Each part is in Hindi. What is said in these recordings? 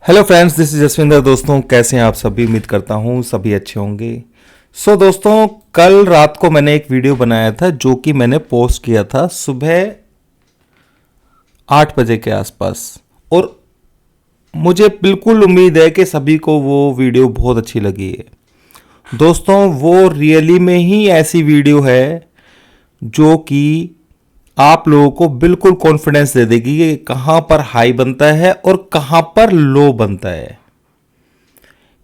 Hello friends, this is Jaswinder. दोस्तों, कैसे हैं आप सभी? उम्मीद करता हूं सभी अच्छे होंगे। दोस्तों, कल रात को मैंने एक वीडियो बनाया था जो कि मैंने पोस्ट किया था सुबह 8 बजे के आसपास, और मुझे बिल्कुल उम्मीद है कि सभी को वो वीडियो बहुत अच्छी लगी है। दोस्तों, वो रियली में ही ऐसी वीडियो है जो कि आप लोगों को बिल्कुल कॉन्फिडेंस दे देगी कि कहां पर हाई बनता है और कहां पर लो बनता है।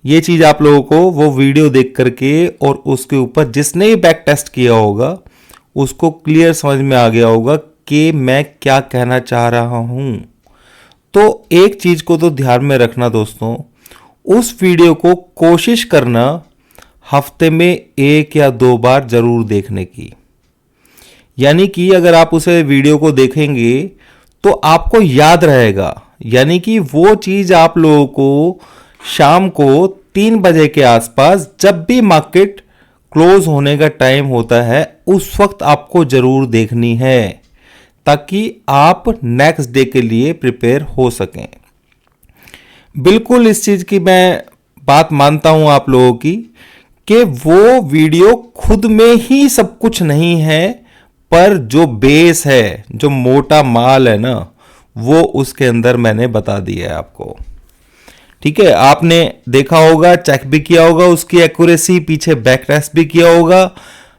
ये चीज आप लोगों को वो वीडियो देख करके और उसके ऊपर जिसने भी बैक टेस्ट किया होगा उसको क्लियर समझ में आ गया होगा कि मैं क्या कहना चाह रहा हूं। तो एक चीज को तो ध्यान में रखना दोस्तों, उस वीडियो को कोशिश करना हफ्ते में 1 या 2 बार जरूर देखने की। यानी कि अगर आप उसे वीडियो को देखेंगे तो आपको याद रहेगा, यानी कि वो चीज आप लोगों को शाम को 3 बजे के आसपास जब भी मार्केट क्लोज होने का टाइम होता है उस वक्त आपको जरूर देखनी है, ताकि आप नेक्स्ट डे के लिए प्रिपेयर हो सकें। बिल्कुल इस चीज की मैं बात मानता हूं आप लोगों की कि वो वीडियो खुद में ही सब कुछ नहीं है, पर जो बेस है, जो मोटा माल है ना, वो उसके अंदर मैंने बता दिया है आपको। ठीक है, आपने देखा होगा, चेक भी किया होगा उसकी एक्यूरेसी, पीछे बैक टेस्ट भी किया होगा।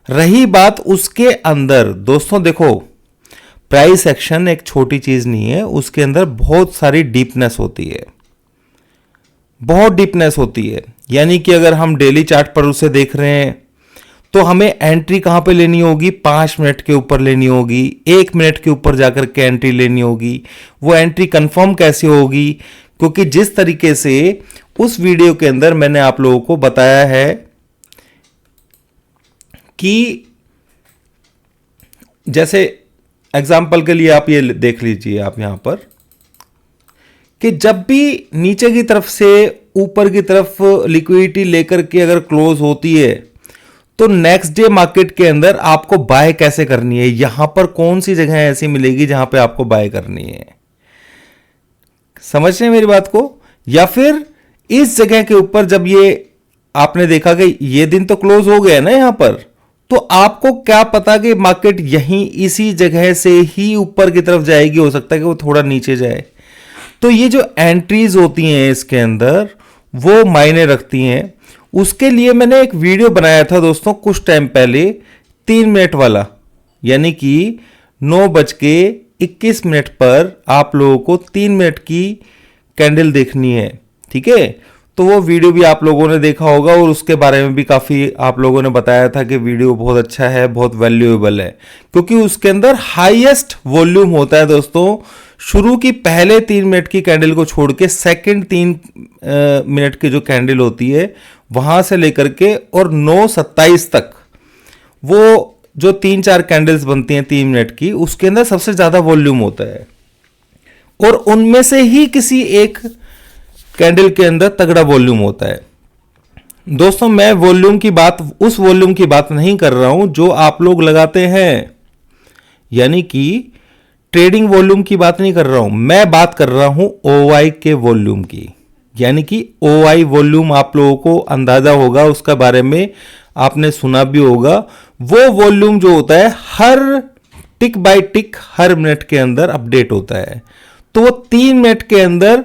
रही बात उसके अंदर, दोस्तों देखो, प्राइस एक्शन एक छोटी चीज नहीं है, उसके अंदर बहुत सारी डीपनेस होती है, बहुत डीपनेस होती है। यानी कि अगर हम डेली चार्ट पर उसे देख रहे हैं तो हमें एंट्री कहां पे लेनी होगी? 5 मिनट के ऊपर लेनी होगी, 1 मिनट के ऊपर जाकर के एंट्री लेनी होगी। वो एंट्री कंफर्म कैसे होगी? क्योंकि जिस तरीके से उस वीडियो के अंदर मैंने आप लोगों को बताया है कि जैसे एग्जाम्पल के लिए आप ये देख लीजिए, आप यहां पर कि जब भी नीचे की तरफ से ऊपर की तरफ लिक्विडिटी लेकर के अगर क्लोज होती है तो नेक्स्ट डे मार्केट के अंदर आपको बाय कैसे करनी है, यहां पर कौन सी जगह ऐसी मिलेगी जहां पे आपको बाय करनी है। समझ रहे हैं मेरी बात को? या फिर इस जगह के ऊपर जब ये आपने देखा कि ये दिन तो क्लोज हो गया ना यहां पर, तो आपको क्या पता कि मार्केट यहीं इसी जगह से ही ऊपर की तरफ जाएगी, हो सकता है कि वो थोड़ा नीचे जाए। तो ये जो एंट्रीज होती हैं इसके अंदर वो मायने रखती हैं। उसके लिए मैंने एक वीडियो बनाया था दोस्तों कुछ टाइम पहले, 3 मिनट वाला, यानी कि 9:21 पर आप लोगों को 3 मिनट की कैंडल देखनी है। ठीक है, तो वो वीडियो भी आप लोगों ने देखा होगा और उसके बारे में भी काफ़ी आप लोगों ने बताया था कि वीडियो बहुत अच्छा है, बहुत वैल्यूएबल है, क्योंकि उसके अंदर हाईएस्ट वॉल्यूम होता है दोस्तों। शुरू की पहले 3 मिनट की कैंडल को छोड़ के सेकेंड 3 मिनट की जो कैंडल होती है वहां से लेकर के और 9:27 तक वो जो 3-4 कैंडल्स बनती हैं 3 मिनट की, उसके अंदर सबसे ज्यादा वॉल्यूम होता है और उनमें से ही किसी एक कैंडल के अंदर तगड़ा वॉल्यूम होता है। दोस्तों, मैं वॉल्यूम की बात, उस वॉल्यूम की बात नहीं कर रहा हूं जो आप लोग लगाते हैं, यानी कि ट्रेडिंग वॉल्यूम की बात नहीं कर रहा हूं। मैं बात कर रहा हूं ओआई के वॉल्यूम की, यानी कि ओआई वॉल्यूम आप लोगों को अंदाजा होगा, उसका बारे में आपने सुना भी होगा। वो वॉल्यूम जो होता है हर टिक बाय टिक हर मिनट के अंदर अपडेट होता है। तो वो 3 मिनट के अंदर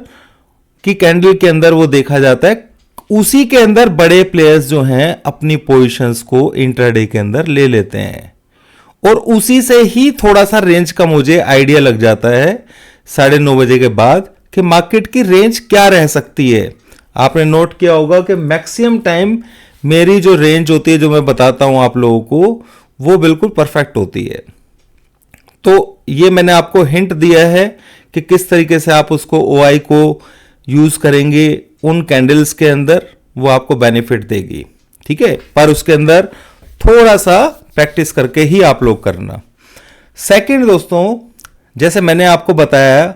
की कैंडल के अंदर वो देखा जाता है। उसी के अंदर बड़े प्लेयर्स जो हैं अपनी पोजीशंस को इंट्राडे के अंदर ले लेते हैं और उसी से ही थोड़ा सा रेंज का मुझे आइडिया लग जाता है 9:30 बजे के बाद कि मार्केट की रेंज क्या रह सकती है। आपने नोट किया होगा कि मैक्सिमम टाइम मेरी जो रेंज होती है, जो मैं बताता हूं आप लोगों को, वो बिल्कुल परफेक्ट होती है। तो ये मैंने आपको हिंट दिया है कि किस तरीके से आप उसको ओआई को यूज करेंगे उन कैंडल्स के अंदर, वो आपको बेनिफिट देगी। ठीक है, पर उसके अंदर थोड़ा सा प्रैक्टिस करके ही आप लोग करना। सेकंड दोस्तों, जैसे मैंने आपको बताया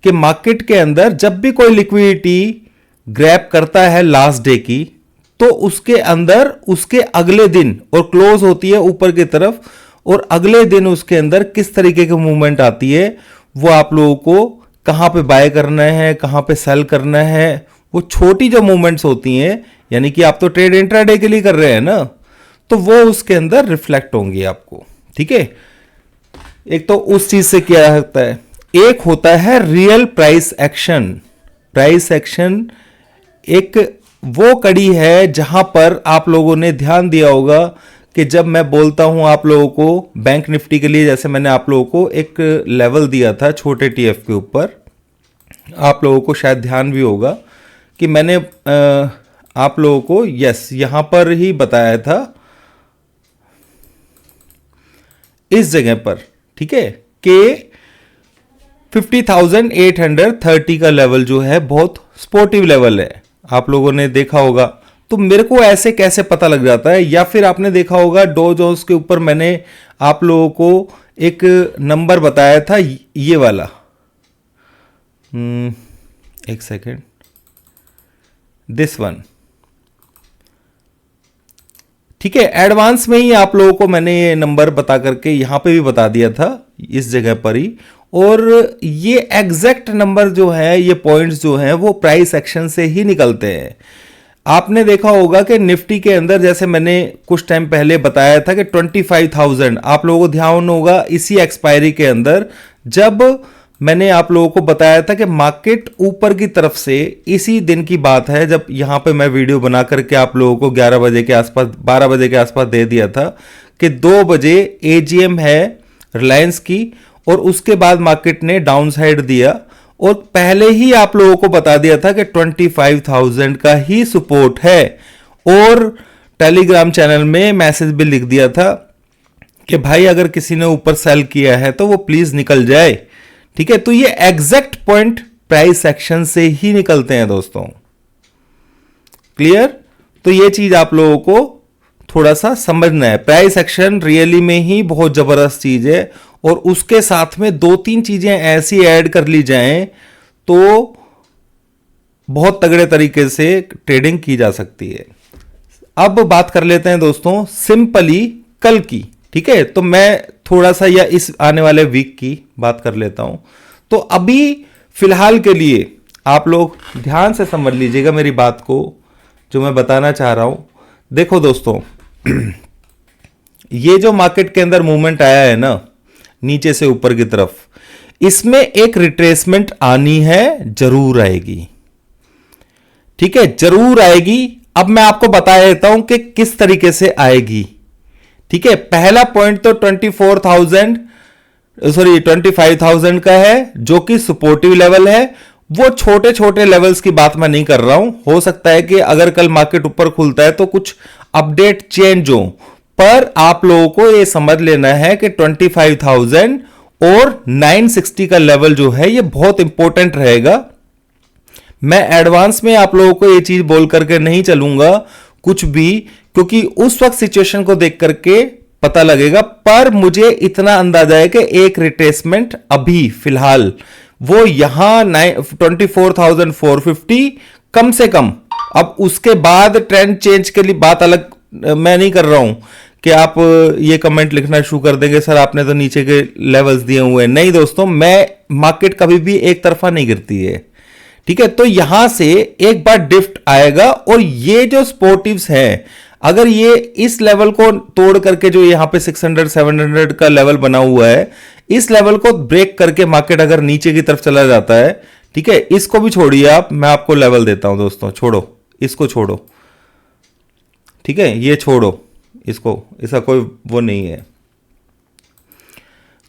कि मार्केट के अंदर जब भी कोई लिक्विडिटी ग्रैब करता है लास्ट डे की, तो उसके अंदर उसके अगले दिन और क्लोज होती है ऊपर की तरफ, और अगले दिन उसके अंदर किस तरीके की मूवमेंट आती है वो आप लोगों को कहां पे बाय करना है, कहां पे सेल करना है, वो छोटी जो मूवमेंट्स होती हैं, यानी कि आप तो ट्रेड इंट्राडे के लिए कर रहे हैं ना, तो वो उसके अंदर रिफ्लेक्ट होंगी आपको। ठीक है, एक तो उस चीज से क्या होता है, एक होता है real price action. Price action एक वो कड़ी है जहां पर आप लोगों ने ध्यान दिया होगा कि जब मैं बोलता हूं आप लोगों को बैंक निफ्टी के लिए, जैसे मैंने आप लोगों को एक लेवल दिया था छोटे टीएफ के ऊपर, आप लोगों को शायद ध्यान भी होगा कि मैंने आप लोगों को यहां पर ही बताया था, इस जगह पर, ठीक है, कि 50,830 का लेवल जो है बहुत स्पोर्टिव लेवल है, आप लोगों ने देखा होगा। तो मेरे को ऐसे कैसे पता लग जाता है, या फिर आपने देखा होगा डो जोन्स के ऊपर मैंने आप लोगों को एक नंबर बताया था, ये वाला, एक सेकेंड, दिस वन, ठीक है, एडवांस में ही आप लोगों को मैंने ये नंबर बता करके यहां पे भी बता दिया था, इस जगह पर ही। और ये एग्जैक्ट नंबर जो है, ये पॉइंट्स जो हैं वो प्राइस एक्शन से ही निकलते हैं। आपने देखा होगा कि निफ्टी के अंदर, जैसे मैंने कुछ टाइम पहले बताया था कि 25,000, आप लोगों को ध्यान होगा इसी एक्सपायरी के अंदर, जब मैंने आप लोगों को बताया था कि मार्केट ऊपर की तरफ से, इसी दिन की बात है जब यहां पे मैं वीडियो बना करके आप लोगों को 11 बजे के आसपास, 12 बजे के आसपास दे दिया था कि 2 बजे एजीएम है रिलायंस की, और उसके बाद मार्केट ने डाउन साइड दिया, और पहले ही आप लोगों को बता दिया था कि 25,000 का ही सपोर्ट है, और टेलीग्राम चैनल में मैसेज भी लिख दिया था कि भाई अगर किसी ने ऊपर सेल किया है तो वो प्लीज निकल जाए। ठीक है, तो ये एग्जैक्ट पॉइंट प्राइस एक्शन से ही निकलते हैं दोस्तों। क्लियर? तो ये चीज आप लोगों को थोड़ा सा समझना है। प्राइस एक्शन रियली में ही बहुत जबरदस्त चीज है, और उसके साथ में 2-3 चीजें ऐसी ऐड कर ली जाएं तो बहुत तगड़े तरीके से ट्रेडिंग की जा सकती है। अब बात कर लेते हैं दोस्तों सिंपली कल की। ठीक है, तो मैं थोड़ा सा या इस आने वाले वीक की बात कर लेता हूं। तो अभी फिलहाल के लिए आप लोग ध्यान से समझ लीजिएगा मेरी बात को, जो मैं बताना चाह रहा हूं। देखो दोस्तों, ये जो मार्केट के अंदर मूवमेंट आया है ना, नीचे से ऊपर की तरफ, इसमें एक रिट्रेसमेंट आनी है, जरूर आएगी। ठीक है, जरूर आएगी। अब मैं आपको बता देता हूं कि किस तरीके से आएगी। ठीक है, पहला पॉइंट तो 25,000 का है, जो कि सपोर्टिव लेवल है। वो छोटे छोटे लेवल्स की बात मैं नहीं कर रहा हूं, हो सकता है कि अगर कल मार्केट ऊपर खुलता है तो कुछ अपडेट चेंज हो, पर आप लोगों को यह समझ लेना है कि 25,000 और 960 का लेवल जो है ये बहुत इंपॉर्टेंट रहेगा। मैं एडवांस में आप लोगों को यह चीज बोल करके नहीं चलूंगा कुछ भी, क्योंकि उस वक्त सिचुएशन को देख करके पता लगेगा। पर मुझे इतना अंदाजा है कि एक रिट्रेसमेंट अभी फिलहाल वो यहां 24,450 कम से कम। अब उसके बाद ट्रेंड चेंज के लिए बात अलग मैं नहीं कर रहा हूं कि आप ये कमेंट लिखना शुरू कर देंगे, सर आपने तो नीचे के लेवल्स दिए हुए हैं। नहीं दोस्तों, मैं मार्केट कभी भी एक तरफा नहीं गिरती है। ठीक है, तो यहां से एक बार डिफ्ट आएगा, और ये जो स्पोर्टिव्स हैं, अगर ये इस लेवल को तोड़ करके, जो यहां पे 600-700 का लेवल बना हुआ है, इस लेवल को ब्रेक करके मार्केट अगर नीचे की तरफ चला जाता है, ठीक है, इसको भी छोड़िए आप, मैं आपको लेवल देता हूं दोस्तों, छोड़ो इसको, छोड़ो, ठीक है, ये छोड़ो इसको, इसका कोई वो नहीं है।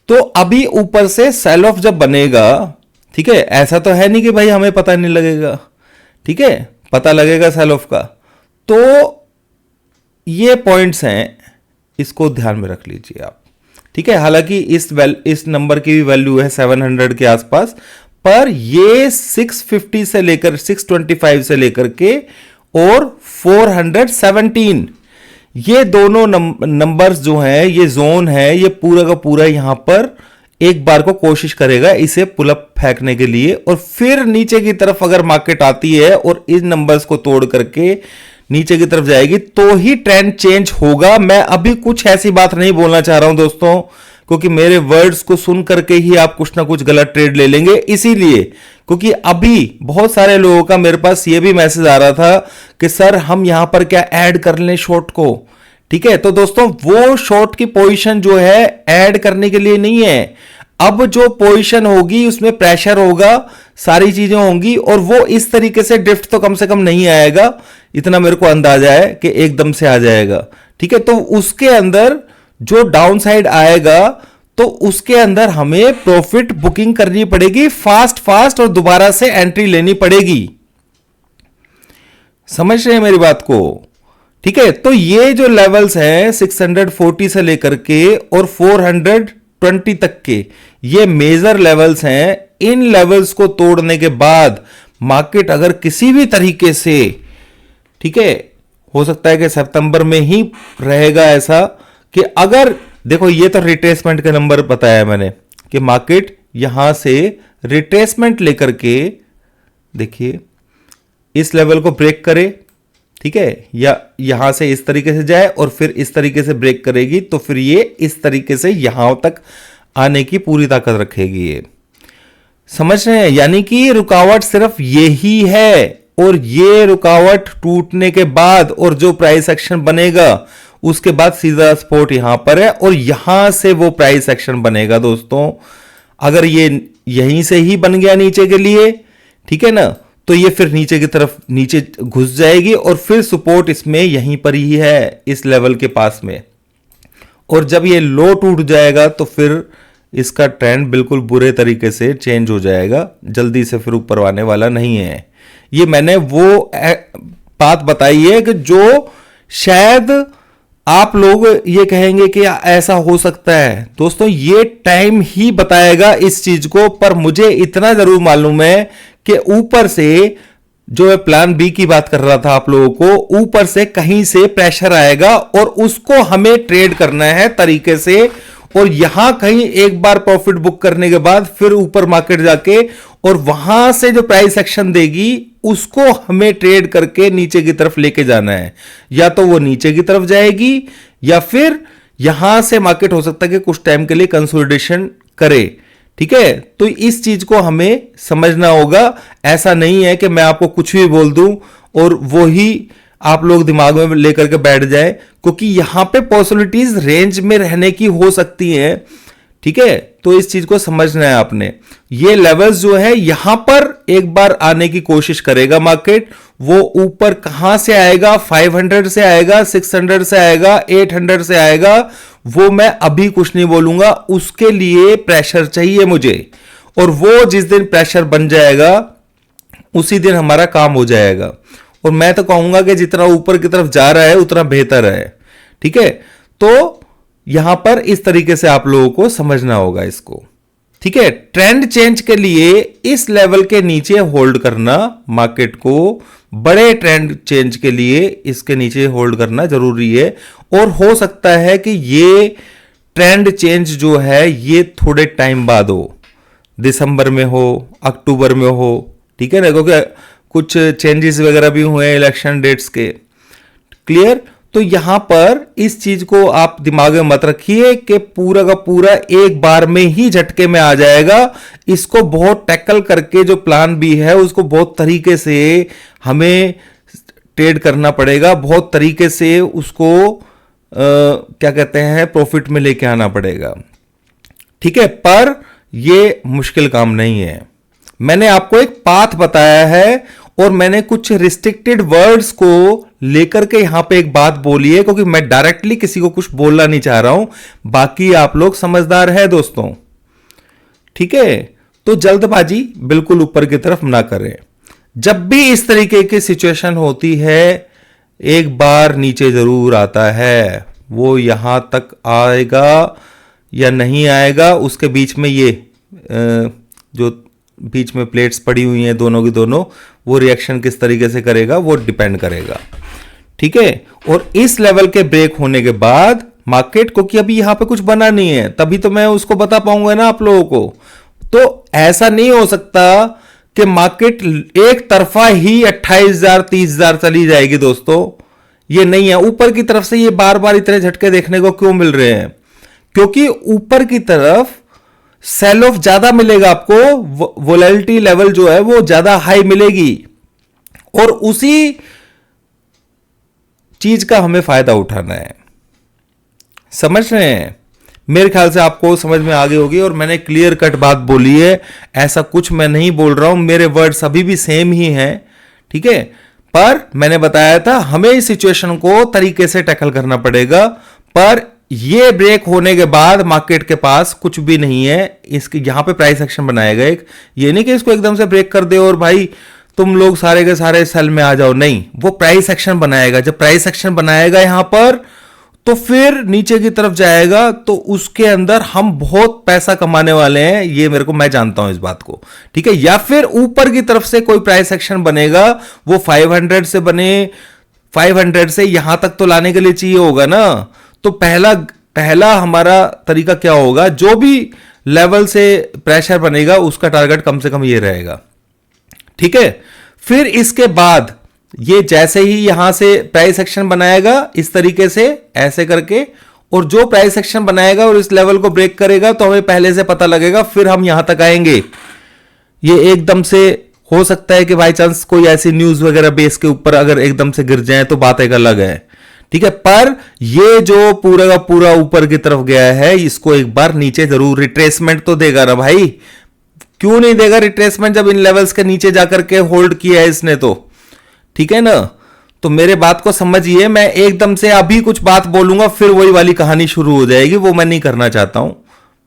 तो अभी ऊपर से सेल ऑफ जब बनेगा, ठीक है, ऐसा तो है नहीं कि भाई हमें पता नहीं लगेगा, ठीक है, पता लगेगा सेल ऑफ का। तो ये पॉइंट्स हैं, इसको ध्यान में रख लीजिए आप। ठीक है, हालांकि इस नंबर की भी वैल्यू है 700 के आसपास, पर ये 650 से लेकर 625 से लेकर के और 417, ये दोनों नंबर्स जो हैं, ये जोन है, ये पूरा का पूरा यहां पर एक बार को कोशिश करेगा इसे पुलअप फेंकने के लिए। और फिर नीचे की तरफ अगर मार्केट आती है और इन नंबर्स को तोड़ करके नीचे की तरफ जाएगी, तो ही ट्रेंड चेंज होगा। मैं अभी कुछ ऐसी बात नहीं बोलना चाह रहा हूं दोस्तों, क्योंकि मेरे वर्ड्स को सुन करके ही आप कुछ ना कुछ गलत ट्रेड ले लेंगे। इसीलिए क्योंकि अभी बहुत सारे लोगों का मेरे पास ये भी मैसेज आ रहा था कि सर हम यहां पर क्या ऐड कर लें शॉर्ट को। ठीक है, तो दोस्तों वो शॉर्ट की पोजीशन जो है ऐड करने के लिए नहीं है। अब जो पोजीशन होगी उसमें प्रेशर होगा, सारी चीजें होंगी, और वो इस तरीके से ड्रिफ्ट तो कम से कम नहीं आएगा, इतना मेरे को अंदाजा है कि एकदम से आ जाएगा। ठीक है, तो उसके अंदर जो डाउन साइड आएगा तो उसके अंदर हमें प्रॉफिट बुकिंग करनी पड़ेगी फास्ट फास्ट, और दोबारा से एंट्री लेनी पड़ेगी। समझ रहे हैं मेरी बात को? ठीक है, तो ये जो लेवल्स हैं 640 से लेकर के और 420 तक के, ये मेजर लेवल्स हैं। इन लेवल्स को तोड़ने के बाद मार्केट अगर किसी भी तरीके से, ठीक है, हो सकता है कि सितंबर में ही रहेगा ऐसा कि अगर देखो ये तो रिट्रेसमेंट के नंबर बताया मैंने कि मार्केट यहां से रिट्रेसमेंट लेकर के देखिए इस लेवल को ब्रेक करे, ठीक है, या यहां से इस तरीके से जाए और फिर इस तरीके से ब्रेक करेगी, तो फिर ये इस तरीके से यहां तक आने की पूरी ताकत रखेगी। ये समझ रहे हैं? यानी कि रुकावट सिर्फ ये ही है, और ये रुकावट टूटने के बाद और जो प्राइस एक्शन बनेगा उसके बाद सीधा सपोर्ट यहां पर है, और यहां से वो प्राइस एक्शन बनेगा दोस्तों। अगर ये यहीं से ही बन गया नीचे के लिए, ठीक है ना, तो ये फिर नीचे की तरफ नीचे घुस जाएगी, और फिर सपोर्ट इसमें यहीं पर ही है इस लेवल के पास में। और जब ये लो टूट जाएगा तो फिर इसका ट्रेंड बिल्कुल बुरे तरीके से चेंज हो जाएगा, जल्दी से फिर ऊपर आने वाला नहीं है। ये मैंने वो बात बताई है कि जो शायद आप लोग ये कहेंगे कि ऐसा हो सकता है। दोस्तों ये टाइम ही बताएगा इस चीज को, पर मुझे इतना जरूर मालूम है कि ऊपर से जो है प्लान बी की बात कर रहा था आप लोगों को, ऊपर से कहीं से प्रेशर आएगा और उसको हमें ट्रेड करना है तरीके से, और यहां कहीं एक बार प्रॉफिट बुक करने के बाद फिर ऊपर मार्केट जाके और वहां से जो प्राइस एक्शन देगी उसको हमें ट्रेड करके नीचे की तरफ लेके जाना है। या तो वो नीचे की तरफ जाएगी या फिर यहां से मार्केट हो सकता है कि कुछ टाइम के लिए कंसोलिडेशन करे। ठीक है, तो इस चीज को हमें समझना होगा। ऐसा नहीं है कि मैं आपको कुछ भी बोल दूं और वो ही आप लोग दिमाग में लेकर के बैठ जाए, क्योंकि यहां पे पॉसिबिलिटीज रेंज में रहने की हो सकती हैं। ठीक है, तो इस चीज को समझना है आपने। ये लेवल्स जो है यहां पर एक बार आने की कोशिश करेगा मार्केट, वो ऊपर कहां से आएगा, 500 से आएगा, 600 से आएगा, 800 से आएगा, वो मैं अभी कुछ नहीं बोलूंगा। उसके लिए प्रेशर चाहिए मुझे, और वो जिस दिन प्रेशर बन जाएगा उसी दिन हमारा काम हो जाएगा। और मैं तो कहूंगा कि जितना ऊपर की तरफ जा रहा है उतना बेहतर है। ठीक है, तो यहां पर इस तरीके से आप लोगों को समझना होगा इसको। ठीक है, ट्रेंड चेंज के लिए इस लेवल के नीचे होल्ड करना मार्केट को, बड़े ट्रेंड चेंज के लिए इसके नीचे होल्ड करना जरूरी है। और हो सकता है कि ये ट्रेंड चेंज जो है ये थोड़े टाइम बाद हो, दिसंबर में हो, अक्टूबर में हो। ठीक है ना, क्योंकि कुछ चेंजेस वगैरह भी हुए हैं इलेक्शन डेट्स के। क्लियर? तो यहां पर इस चीज को आप दिमाग में मत रखिए कि पूरा का पूरा एक बार में ही झटके में आ जाएगा। इसको बहुत टैकल करके जो प्लान भी है उसको बहुत तरीके से हमें ट्रेड करना पड़ेगा, बहुत तरीके से उसको क्या कहते हैं प्रॉफिट में लेके आना पड़ेगा। ठीक है, पर यह मुश्किल काम नहीं है। मैंने आपको एक पाथ बताया है और मैंने कुछ रिस्ट्रिक्टेड वर्ड्स को लेकर के यहां पे एक बात बोली है, क्योंकि मैं डायरेक्टली किसी को कुछ बोलना नहीं चाह रहा हूं। बाकी आप लोग समझदार हैं दोस्तों। ठीक है, तो जल्दबाजी बिल्कुल ऊपर की तरफ ना करें। जब भी इस तरीके की सिचुएशन होती है एक बार नीचे जरूर आता है। वो यहां तक आएगा या नहीं आएगा, उसके बीच में ये जो बीच में प्लेट्स पड़ी हुई हैं दोनों की दोनों, वो रिएक्शन किस तरीके से करेगा वो डिपेंड करेगा। ठीक है, और इस लेवल के ब्रेक होने के बाद मार्केट, क्योंकि अभी यहां पे कुछ बना नहीं है, तभी तो मैं उसको बता पाऊंगा ना आप लोगों को। तो ऐसा नहीं हो सकता कि मार्केट एक तरफा ही 28,000 30,000 चली जाएगी दोस्तों। ये नहीं है। ऊपर की तरफ से ये बार बार इतने झटके देखने को क्यों मिल रहे हैं? क्योंकि ऊपर की तरफ सेल ऑफ ज्यादा मिलेगा आपको, वोलेटिलिटी लेवल जो है वो ज्यादा हाई मिलेगी, और उसी चीज का हमें फायदा उठाना है। समझ रहे हैं? मेरे ख्याल से आपको समझ में आ गई होगी, और मैंने क्लियर कट बात बोली है, ऐसा कुछ मैं नहीं बोल रहा हूं, मेरे वर्ड्स अभी भी सेम ही हैं, ठीक है। पर मैंने बताया था हमें इस सिचुएशन को तरीके से टैकल करना पड़ेगा, पर ये ब्रेक होने के बाद मार्केट के पास कुछ भी नहीं है। इसके यहां पे प्राइस एक्शन बनाएगा एक, ये नहीं कि इसको एकदम से ब्रेक कर दे और भाई तुम लोग सारे के सारे सेल में आ जाओ, नहीं, वो प्राइस एक्शन बनाएगा। जब प्राइस एक्शन बनाएगा यहां पर, तो फिर नीचे की तरफ जाएगा, तो उसके अंदर हम बहुत पैसा कमाने वाले हैं, ये मेरे को, मैं जानता हूं इस बात को, ठीक है। या फिर ऊपर की तरफ से कोई प्राइस एक्शन बनेगा, वो 500 से बने, 500 से यहां तक तो लाने के लिए चाहिए होगा ना। तो पहला हमारा तरीका क्या होगा, जो भी लेवल से प्रेशर बनेगा उसका टारगेट कम से कम ये रहेगा, ठीक है। फिर इसके बाद ये जैसे ही यहां से प्राइस एक्शन बनाएगा इस तरीके से ऐसे करके, और जो प्राइस एक्शन बनाएगा और इस लेवल को ब्रेक करेगा, तो हमें पहले से पता लगेगा, फिर हम यहां तक आएंगे। ये एकदम से हो सकता है कि बाई चांस कोई ऐसी न्यूज वगैरह बेस के ऊपर अगर एकदम से गिर जाए तो बात एक अलग है, ठीक है। पर ये जो पूरा का पूरा ऊपर की तरफ गया है, इसको एक बार नीचे जरूर रिट्रेसमेंट तो देगा ना भाई, क्यों नहीं देगा रिट्रेसमेंट, जब इन लेवल्स के नीचे जाकर के होल्ड किया है इसने तो, ठीक है ना। तो मेरे बात को समझिए, मैं एकदम से अभी कुछ बात बोलूंगा फिर वही वाली कहानी शुरू हो जाएगी, वो मैं नहीं करना चाहता हूं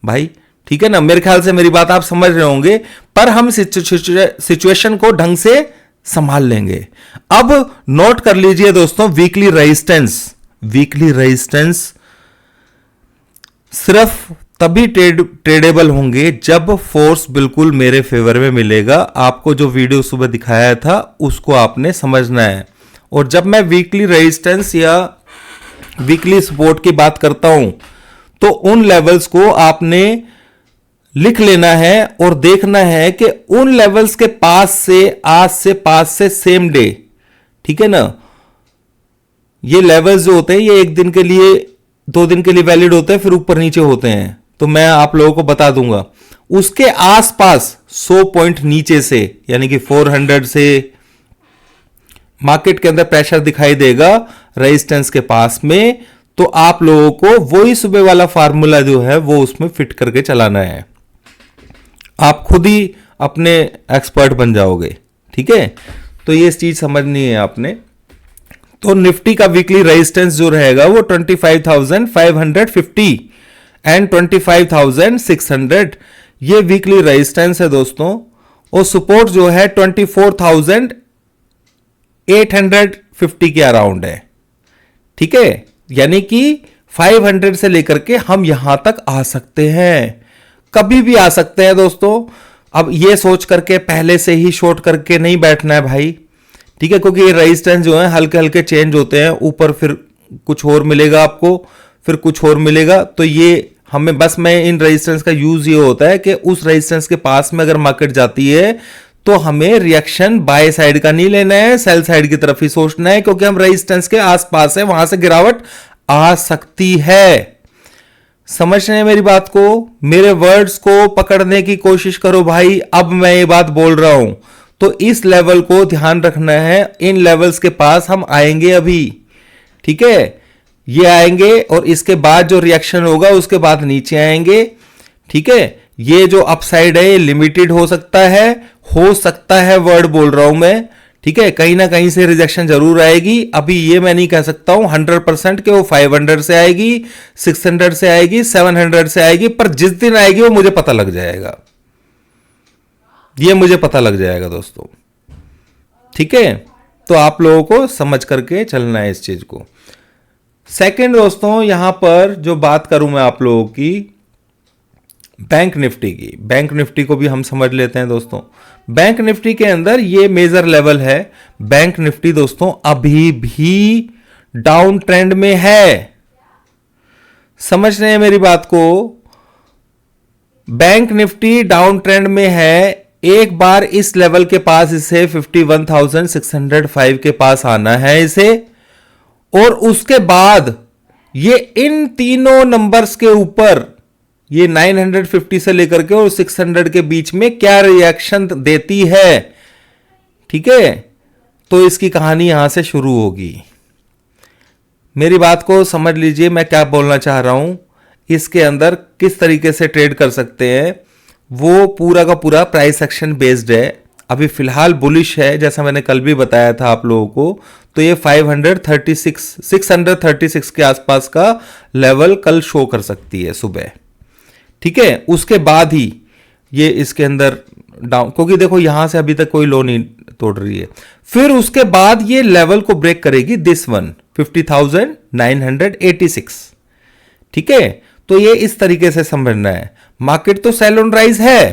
भाई, ठीक है ना। मेरे ख्याल से मेरी बात आप समझ रहे होंगे, पर हम सिचुएशन को ढंग से संभाल लेंगे। अब नोट कर लीजिए दोस्तों, वीकली रेजिस्टेंस सिर्फ तभी ट्रेडेबल होंगे जब फोर्स बिल्कुल मेरे फेवर में मिलेगा। आपको जो वीडियो सुबह दिखाया था उसको आपने समझना है। और जब मैं वीकली रेजिस्टेंस या वीकली सपोर्ट की बात करता हूं, तो उन लेवल्स को आपने लिख लेना है और देखना है कि उन लेवल्स के पास से आज से 5 से सेम डे, ठीक है ना, ये लेवल्स जो होते हैं ये एक दिन के लिए 2 दिन के लिए वैलिड होते हैं, फिर ऊपर नीचे होते हैं, तो मैं आप लोगों को बता दूंगा। उसके आसपास 100 पॉइंट नीचे से, यानी कि 400 से मार्केट के अंदर प्रेशर दिखाई देगा रेजिस्टेंस के पास में, तो आप लोगों को वही सुबह वाला फार्मूला जो है वो उसमें फिट करके चलाना है। आप खुद ही अपने एक्सपर्ट बन जाओगे, ठीक है। तो ये चीज समझनी है आपने। तो निफ्टी का वीकली रेजिस्टेंस जो रहेगा वो 25,550 एंड 25,600, ये वीकली रेजिस्टेंस है दोस्तों। और सपोर्ट जो है 24,850 के अराउंड है, ठीक है। यानी कि 500 से लेकर के हम यहां तक आ सकते हैं, कभी भी आ सकते हैं दोस्तों। अब ये सोच करके पहले से ही शॉर्ट करके नहीं बैठना है भाई, ठीक है, क्योंकि ये रेजिस्टेंस जो है हल्के हल्के चेंज होते हैं, ऊपर फिर कुछ और मिलेगा आपको, फिर कुछ और मिलेगा। तो ये हमें बस में इन रेजिस्टेंस का यूज ये होता है कि उस रेजिस्टेंस के पास में अगर मार्केट जाती है तो हमें रिएक्शन बाय साइड का नहीं लेना है, सेल साइड की तरफ ही सोचना है, क्योंकि हम रेजिस्टेंस के आसपास है, वहां से गिरावट आ सकती है। समझ रहे हैं मेरी बात को? मेरे वर्ड्स को पकड़ने की कोशिश करो भाई। अब मैं ये बात बोल रहा हूं तो इस लेवल को ध्यान रखना है, इन लेवल्स के पास हम आएंगे अभी, ठीक है, ये आएंगे और इसके बाद जो रिएक्शन होगा उसके बाद नीचे आएंगे, ठीक है। ये जो अपसाइड है ये लिमिटेड हो सकता है वर्ड बोल रहा हूं मैं, ठीक है, कहीं ना कहीं से रिजेक्शन जरूर आएगी। अभी ये मैं नहीं कह सकता हूं 100% कि वो 500 से आएगी, 600 से आएगी, 700 से आएगी, पर जिस दिन आएगी वो मुझे पता लग जाएगा, ये मुझे पता लग जाएगा दोस्तों, ठीक है। तो आप लोगों को समझ करके चलना है इस चीज को। सेकंड दोस्तों, यहां पर जो बात करूं मैं आप लोगों की बैंक निफ्टी की, बैंक निफ्टी को भी हम समझ लेते हैं दोस्तों। बैंक निफ्टी के अंदर ये मेजर लेवल है। बैंक निफ्टी दोस्तों अभी भी डाउन ट्रेंड में है, समझ रहे हैं मेरी बात को? बैंक निफ्टी डाउन ट्रेंड में है। एक बार इस लेवल के पास इसे 51,605 के पास आना है इसे, और उसके बाद ये इन तीनों नंबर्स के ऊपर ये 950 से लेकर के और 600 के बीच में क्या रिएक्शन देती है, ठीक है। तो इसकी कहानी यहां से शुरू होगी। मेरी बात को समझ लीजिए, मैं क्या बोलना चाह रहा हूं। इसके अंदर किस तरीके से ट्रेड कर सकते हैं वो पूरा का पूरा प्राइस एक्शन बेस्ड है। अभी फिलहाल बुलिश है, जैसा मैंने कल भी बताया था आप लोगों को। तो ये 636 के आसपास का लेवल कल शो कर सकती है सुबह, ठीक है। उसके बाद ही ये इसके अंदर डाउन, क्योंकि देखो यहां से अभी तक कोई लो नहीं तोड़ रही है। फिर उसके बाद ये लेवल को ब्रेक करेगी, दिस वन 50,986, ठीक है। तो ये इस तरीके से समझना है। मार्केट तो सेल ऑन राइज है,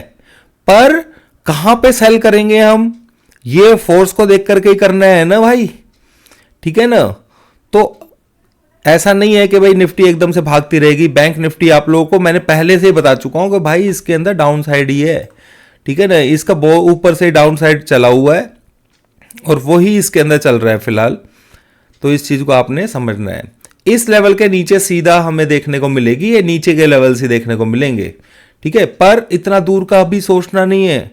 पर कहां पे सेल करेंगे हम, ये फोर्स को देख करके ही करना है ना भाई, ठीक है ना। तो ऐसा नहीं है कि भाई निफ्टी एकदम से भागती रहेगी। बैंक निफ्टी आप लोगों को मैंने पहले से ही बता चुका हूं कि भाई इसके अंदर डाउन साइड ही है, ठीक है ना। इसका बहुत ऊपर से डाउन साइड चला हुआ है और वही इसके अंदर चल रहा है फिलहाल। तो इस चीज को आपने समझना है। इस लेवल के नीचे सीधा हमें देखने को मिलेगी, ये नीचे के लेवल से देखने को मिलेंगे, ठीक है। पर इतना दूर का भी सोचना नहीं है,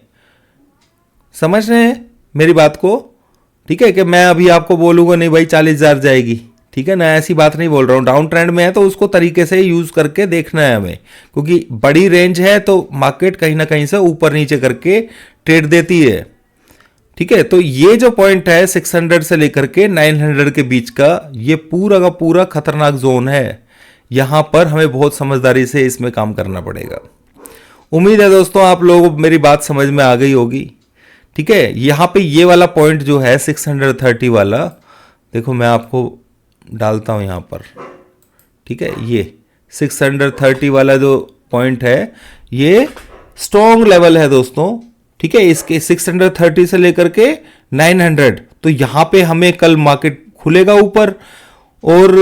समझ रहे हैं मेरी बात को, ठीक है। कि मैं अभी आपको बोलूंगा नहीं भाई 40,000 जाएगी, ठीक है ना, ऐसी बात नहीं बोल रहा हूं। डाउन ट्रेंड में है तो उसको तरीके से यूज करके देखना है हमें, क्योंकि बड़ी रेंज है तो मार्केट कहीं ना कहीं से ऊपर नीचे करके ट्रेड देती है, ठीक है। तो ये जो पॉइंट है 600 से लेकर के 900 के बीच का, ये पूरा का पूरा खतरनाक जोन है। यहां पर हमें बहुत समझदारी से इसमें काम करना पड़ेगा। उम्मीद है दोस्तों आप लोगों को मेरी बात समझ में आ गई होगी, ठीक है। यहां पे ये वाला पॉइंट जो है 630 वाला, देखो मैं आपको डालता हूं यहां पर, ठीक है। ये 630 वाला जो पॉइंट है ये स्ट्रॉन्ग लेवल है दोस्तों, ठीक है। इसके 630 से लेकर के 900, तो यहां पे हमें कल मार्केट खुलेगा ऊपर, और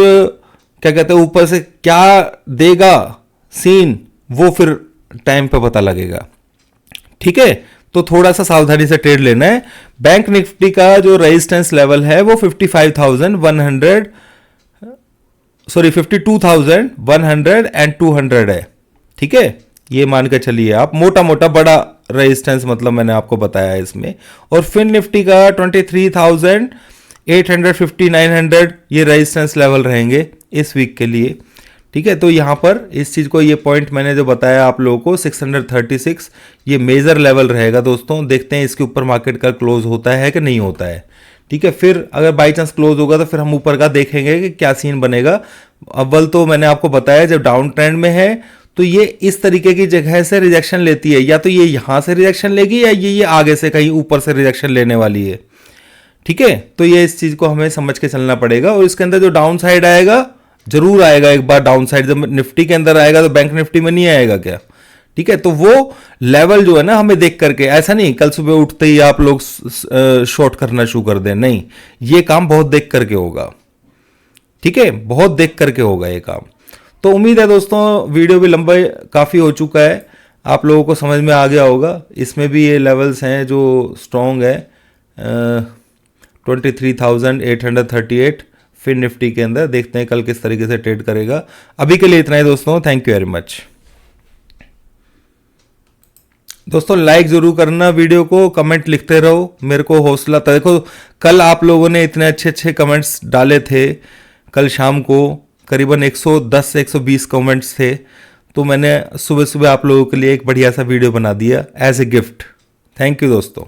क्या कहते हैं ऊपर से क्या देगा सीन वो फिर टाइम पे पता लगेगा, ठीक है। तो थोड़ा सा सावधानी से ट्रेड लेना है। बैंक निफ्टी का जो रेजिस्टेंस लेवल है वो 52,100 एंड 200 है, ठीक है। ये मान के चलिए आप, मोटा मोटा बड़ा रेजिस्टेंस मतलब मैंने आपको बताया है इसमें। और फिन निफ्टी का 23,850 900 ये रेजिस्टेंस लेवल रहेंगे इस वीक के लिए, ठीक है। तो यहां पर इस चीज को, ये पॉइंट मैंने जो बताया आप लोगों को 636, ये मेजर लेवल रहेगा दोस्तों। देखते हैं इसके ऊपर मार्केट का क्लोज होता है कि नहीं होता है, ठीक है। फिर अगर बाई चांस क्लोज होगा तो फिर हम ऊपर का देखेंगे कि क्या सीन बनेगा। अव्वल तो मैंने आपको बताया जब डाउन ट्रेंड में है तो ये इस तरीके की जगह से रिजेक्शन लेती है, या तो ये यहां से रिजेक्शन लेगी या ये आगे से कहीं ऊपर से रिजेक्शन लेने वाली है, ठीक है। तो ये इस चीज को हमें समझ के चलना पड़ेगा। और इसके अंदर जो डाउन साइड आएगा, जरूर आएगा एक बार डाउन साइड, जब निफ्टी के अंदर आएगा तो बैंक निफ्टी में नहीं आएगा क्या, ठीक है। तो वो लेवल जो है ना हमें देख करके, ऐसा नहीं कल सुबह उठते ही आप लोग शॉर्ट करना शुरू कर दें, नहीं, ये काम बहुत देख करके होगा, ठीक है, बहुत देख करके होगा ये काम। तो उम्मीद है दोस्तों वीडियो भी लंबा काफ़ी हो चुका है, आप लोगों को समझ में आ गया होगा। इसमें भी ये लेवल्स हैं जो स्ट्रॉन्ग है, 23,838 फिर निफ्टी के अंदर। देखते हैं कल किस तरीके से ट्रेड करेगा। अभी के लिए इतना ही दोस्तों, थैंक यू वेरी मच। दोस्तों लाइक जरूर करना वीडियो को, कमेंट लिखते रहो, मेरे को हौसला था। देखो कल आप लोगों ने इतने अच्छे अच्छे कमेंट्स डाले थे, कल शाम को करीबन 110 से 120 कमेंट्स थे, तो मैंने सुबह सुबह आप लोगों के लिए एक बढ़िया सा वीडियो बना दिया as a gift. Thank you दोस्तों।